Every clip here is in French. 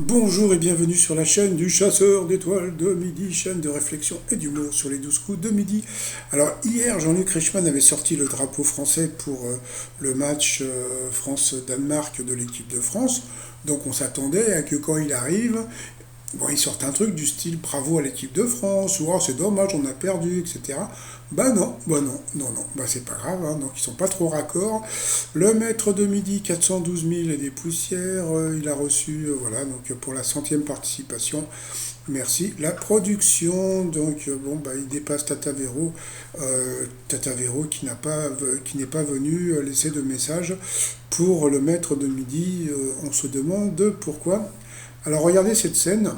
Bonjour et bienvenue sur la chaîne du chasseur d'étoiles de midi, chaîne de réflexion et d'humour sur les 12 coups de midi. Alors hier, Jean-Luc Reichmann avait sorti le drapeau français pour le match France-Danemark de l'équipe de France. Donc on s'attendait à que quand il arrive, bon, il sorte un truc du style bravo à l'équipe de France, ou oh, c'est dommage, on a perdu, etc. Bah non, c'est pas grave, hein, donc ils sont pas trop raccords. Le maître de midi, 412 000 et des poussières, il a reçu, voilà, donc pour la centième participation, merci. La production, donc bon, bah, il dépasse Tatavero qui n'est pas venu laisser de message pour le maître de midi. On se demande pourquoi. Alors regardez cette scène.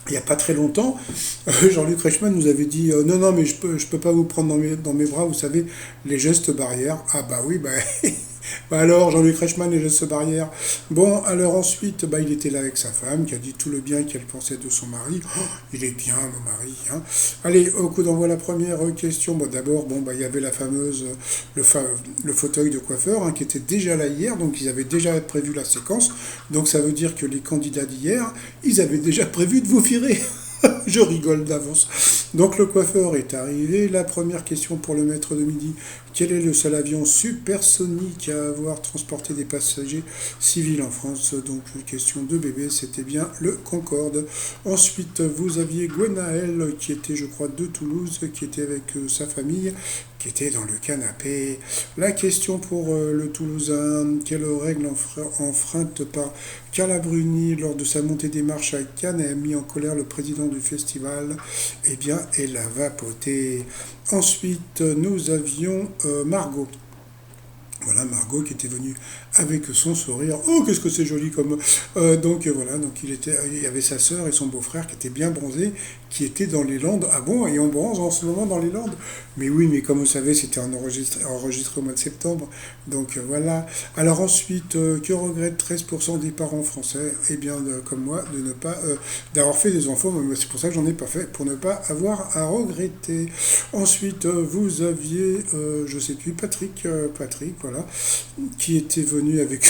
Il n'y a pas très longtemps, Jean-Luc Reichmann nous avait dit non, non, mais je peux pas vous prendre dans mes bras, vous savez, les gestes barrières. Ah bah oui, bah, bah alors, Jean-Luc Reichmann, les gestes barrières. Bon, alors ensuite, bah, il était là avec sa femme, qui a dit tout le bien qu'elle pensait de son mari. Oh, il est bien, mon mari. Hein. Allez, au coup d'envoi, la première question. Bon, d'abord, bon, bah, il y avait la fameuse, le fauteuil de coiffeur, hein, qui était déjà là hier, donc ils avaient déjà prévu la séquence. Donc ça veut dire que les candidats d'hier, ils avaient déjà prévu de vous virer. Je rigole d'avance. Donc le coiffeur est arrivé. La première question pour le maître de midi. Quel est le seul avion supersonique à avoir transporté des passagers civils en France? Donc question de bébé, c'était bien le Concorde. Ensuite, vous aviez Gwenaël qui était, je crois, de Toulouse, qui était avec sa famille, qui était dans le canapé. La question pour le Toulousain, quelle règle enfreinte par Carla Bruni lors de sa montée des marches à Cannes a mis en colère le président du festival? Eh bien, elle a vapoté. Ensuite, nous avions Margot. Voilà, Margot qui était venue avec son sourire. Oh, qu'est-ce que c'est joli comme. Voilà, donc il y avait sa sœur et son beau-frère qui étaient bien bronzés, qui étaient dans les Landes. Ah bon, et on bronze en ce moment dans les Landes? Mais oui, mais comme vous savez, c'était enregistré au mois de septembre. Donc voilà. Alors ensuite, que regrettent 13% des parents français? Eh bien, comme moi, de ne pas d'avoir fait des enfants. Mais c'est pour ça que j'en ai pas fait, pour ne pas avoir à regretter. Ensuite, vous aviez, je sais plus, Patrick, voilà, qui était venu avec.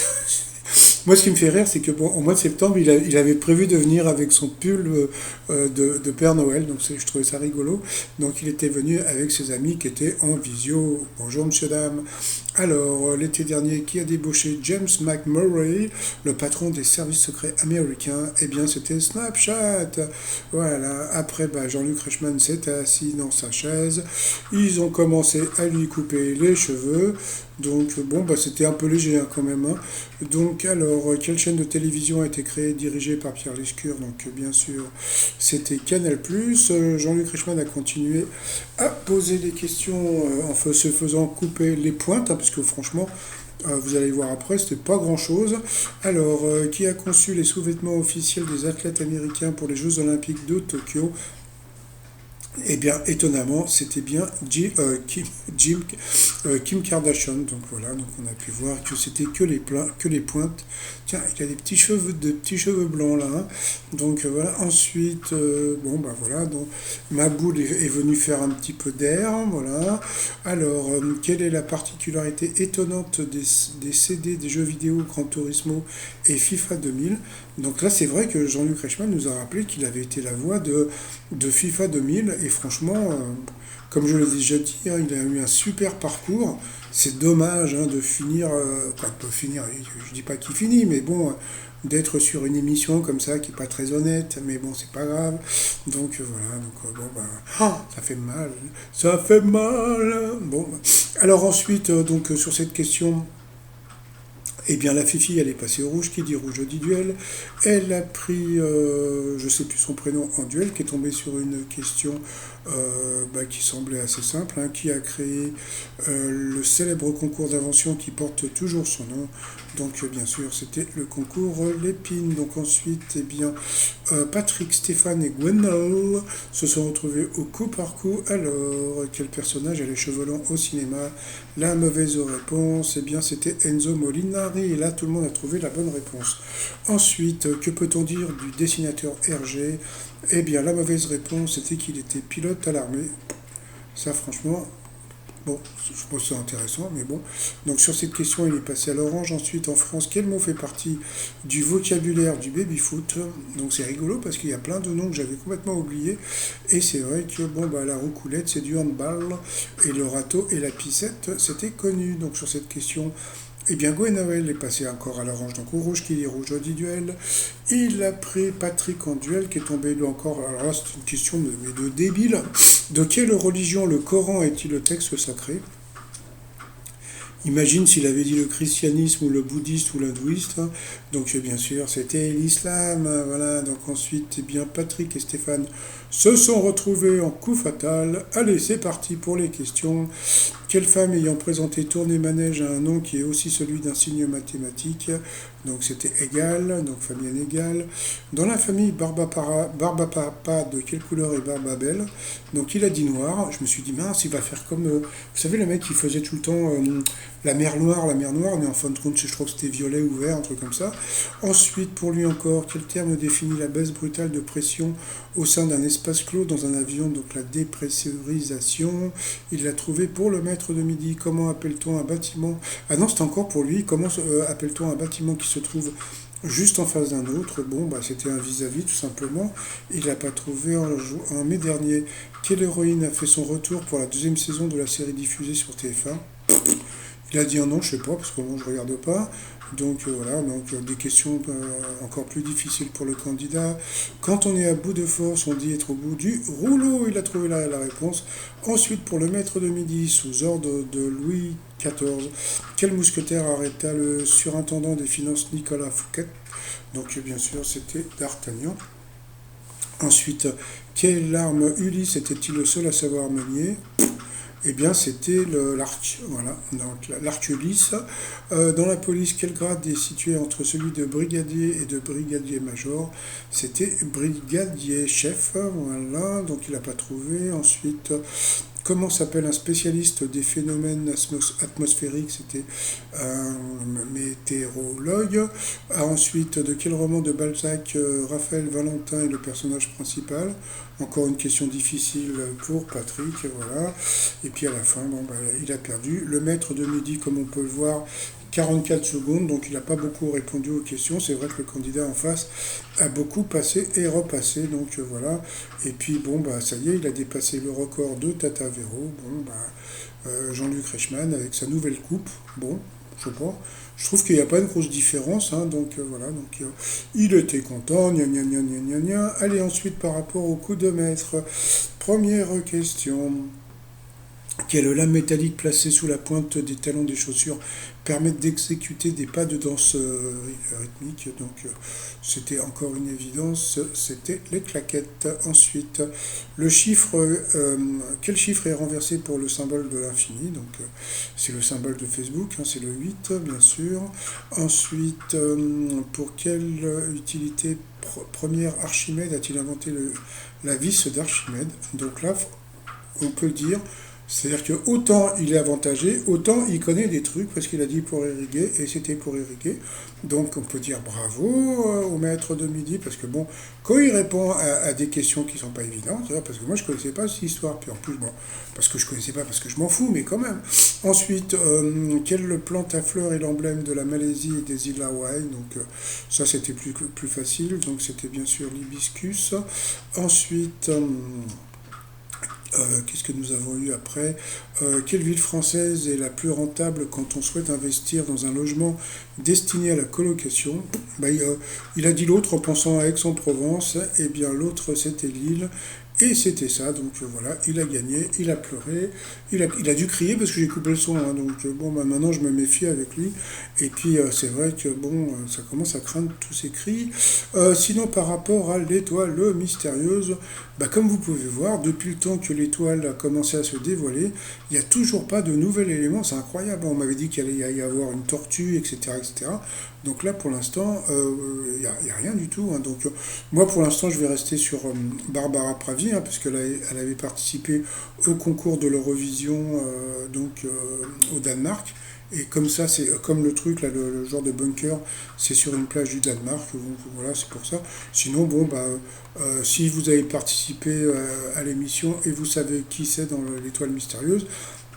Moi, ce qui me fait rire, c'est que bon, au mois de septembre, il avait prévu de venir avec son pull de Père Noël, donc je trouvais ça rigolo. Donc, il était venu avec ses amis qui étaient en visio. Bonjour, monsieur, dame. Alors, l'été dernier, qui a débauché James McMurray, le patron des services secrets américains? Eh bien, c'était Snapchat. Voilà. Après, bah, Jean-Luc Reichmann s'était assis dans sa chaise. Ils ont commencé à lui couper les cheveux. Donc, bon, bah, c'était un peu léger hein, quand même. Hein. Donc, alors, quelle chaîne de télévision a été créée, dirigée par Pierre Lescure? Donc, bien sûr, c'était Canal+. Jean-Luc Reichmann a continué à poser des questions en se faisant couper les pointes, hein, parce que franchement, vous allez voir après, c'était pas grand-chose. Alors, qui a conçu les sous-vêtements officiels des athlètes américains pour les Jeux Olympiques de Tokyo? Eh bien, étonnamment, c'était bien Kim Kardashian. Donc voilà, donc on a pu voir que c'était que les pointes. Tiens, il a des petits cheveux blancs là. Hein. Donc voilà. Ensuite, bon bah voilà. Donc Maboul est venu faire un petit peu d'air. Hein, voilà. Alors, quelle est la particularité étonnante des CD des jeux vidéo Gran Turismo et FIFA 2000? Donc là, c'est vrai que Jean-Luc Reichmann nous a rappelé qu'il avait été la voix de FIFA 2000 et franchement, comme je l'ai déjà dit, hein, il a eu un super parcours. C'est dommage hein, de finir, de finir, je dis pas qu'il finit, mais bon, d'être sur une émission comme ça qui est pas très honnête, mais bon, c'est pas grave. Donc voilà, donc bon, bah, ça fait mal, ça fait mal. Bon, alors ensuite, sur cette question, eh bien, la Fifi, elle est passée au rouge. Qui dit rouge dit duel. Elle a pris, je sais plus son prénom, en duel, qui est tombé sur une question bah, qui semblait assez simple. Hein, qui a créé le célèbre concours d'invention qui porte toujours son nom? Donc, bien sûr, c'était le concours Lépine. Donc, ensuite, eh bien, Patrick, Stéphane et Gwenole se sont retrouvés au coup par coup. Alors, quel personnage a les cheveux longs au cinéma? La mauvaise réponse, eh bien, c'était Enzo Molinari. Et là, tout le monde a trouvé la bonne réponse. Ensuite, que peut-on dire du dessinateur Hergé? Eh bien, la mauvaise réponse, c'était qu'il était pilote à l'armée. Ça, franchement, Bon, je pense que c'est intéressant, mais bon. Donc sur cette question, il est passé à l'orange. Ensuite, en France, quel mot fait partie du vocabulaire du baby-foot? Donc c'est rigolo parce qu'il y a plein de noms que j'avais complètement oubliés. Et c'est vrai que bon, bah, la roucoulette, c'est du handball. Et le râteau et la piscette, c'était connu. Donc sur cette question, eh bien, Gwenaël est passé encore à l'orange, donc au rouge qui dit rouge, dit duel. Il a pris Patrick en duel qui est tombé lui encore. Alors là, c'est une question de débile. De quelle religion le Coran est-il le texte sacré? Imagine s'il avait dit le christianisme ou le bouddhiste ou l'hindouiste. Donc bien sûr, c'était l'islam. Voilà. Donc ensuite, eh bien, Patrick et Stéphane se sont retrouvés en coup fatal. Allez, c'est parti pour les questions. Quelle femme ayant présenté Tournée Manège a un nom qui est aussi celui d'un signe mathématique? Donc c'était égal, donc Fabienne égal. Dans la famille Barbapapa, de quelle couleur est Barbabel? Donc il a dit noir. Je me suis dit, mince, il va faire comme. Vous savez, le mec qui faisait tout le temps la mer Noire, mais en fin de compte, je crois que c'était violet ou vert, un truc comme ça. Ensuite, pour lui encore, quel terme définit la baisse brutale de pression au sein d'un espace clos dans un avion? Donc la dépressurisation. Il l'a trouvé pour le maître de midi. Comment appelle-t-on un bâtiment? Ah non, c'est encore pour lui. Comment appelle-t-on un bâtiment qui se trouve juste en face d'un autre? Bon, bah, c'était un vis-à-vis tout simplement. Il l'a pas trouvé en mai dernier. Quelle héroïne a fait son retour pour la deuxième saison de la série diffusée sur TF1? Il a dit un nom, je sais pas, parce que moi je regarde pas. Donc voilà, donc des questions encore plus difficiles pour le candidat. Quand on est à bout de force, on dit être au bout du rouleau. Il a trouvé la réponse. Ensuite, pour le maître de midi, sous ordre de Louis XIV, quel mousquetaire arrêta le surintendant des finances Nicolas Fouquet? Donc bien sûr, c'était D'Artagnan. Ensuite, quelle arme Ulysse était-il le seul à savoir manier? Eh bien, c'était l'arc, voilà, donc l'arc Ulysse. Dans la police, quel grade est situé entre celui de brigadier et de brigadier-major? C'était brigadier-chef, voilà, donc il n'a pas trouvé. Ensuite, comment s'appelle un spécialiste des phénomènes atmosphériques? C'était un météorologue. Ensuite, de quel roman de Balzac Raphaël Valentin est le personnage principal? Encore une question difficile pour Patrick, voilà. Et puis à la fin, bon, bah, il a perdu. Le maître de midi, comme on peut le voir, 44 secondes, donc il n'a pas beaucoup répondu aux questions. C'est vrai que le candidat en face a beaucoup passé et repassé, donc voilà. Et puis bon, bah ça y est, il a dépassé le record de Tata Véro. Bon, bah, Jean-Luc Reichmann avec sa nouvelle coupe. Bon, je sais pas. Je trouve qu'il n'y a pas une grosse différence, hein, donc voilà, donc il était content, gna gna gna gna gna gna. Allez, ensuite par rapport au coup de maître, première question. Quelle lame métallique placée sous la pointe des talons des chaussures permet d'exécuter des pas de danse rythmique? Donc c'était encore une évidence, c'était les claquettes. Ensuite, le chiffre, quel chiffre est renversé pour le symbole de l'infini? Donc c'est le symbole de Facebook, hein, c'est le 8 bien sûr. Ensuite, pour quelle utilité première Archimède a-t-il inventé la vis d'Archimède? Donc là, on peut le dire. C'est-à-dire que autant il est avantagé, autant il connaît des trucs parce qu'il a dit pour irriguer et c'était pour irriguer. Donc on peut dire bravo au maître de midi parce que bon, quand il répond à des questions qui sont pas évidentes, parce que moi je connaissais pas cette histoire, puis en plus bon, parce que je connaissais pas, parce que je m'en fous, mais quand même. Ensuite, quelle plante à fleurs est l'emblème de la Malaisie et des îles Hawaï? Donc ça c'était plus facile, donc c'était bien sûr l'hibiscus. Ensuite, qu'est-ce que nous avons eu après? Quelle ville française est la plus rentable quand on souhaite investir dans un logement destiné à la colocation? Bah, il a dit l'autre en pensant à Aix-en-Provence. Eh bien, l'autre, c'était Lille. Et c'était ça, donc voilà, il a gagné, il a pleuré, il a dû crier parce que j'ai coupé le son, hein, donc bon, bah, maintenant je me méfie avec lui, et puis c'est vrai que bon, ça commence à craindre tous ces cris. Sinon, par rapport à l'étoile mystérieuse, bah, comme vous pouvez voir, depuis le temps que l'étoile a commencé à se dévoiler, il n'y a toujours pas de nouvel élément, c'est incroyable, on m'avait dit qu'il allait y avoir une tortue, etc. etc. Donc là, pour l'instant, y a rien du tout, hein. Donc moi, pour l'instant, je vais rester sur Barbara Pravi, hein, parce elle avait participé au concours de l'Eurovision au Danemark. Et comme ça, c'est comme le truc, là, le genre de bunker, c'est sur une plage du Danemark. Donc, voilà, c'est pour ça. Sinon, bon, bah, si vous avez participé à l'émission et vous savez qui c'est dans l'étoile mystérieuse,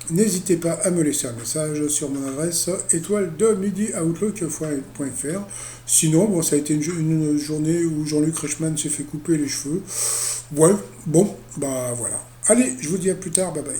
N'hésitez pas à me laisser un message sur mon adresse étoile de midi outlook.fr. Sinon, bon, ça a été une journée où Jean-Luc Reichmann s'est fait couper les cheveux. Ouais, bon, bah voilà. Allez, je vous dis à plus tard, bye bye.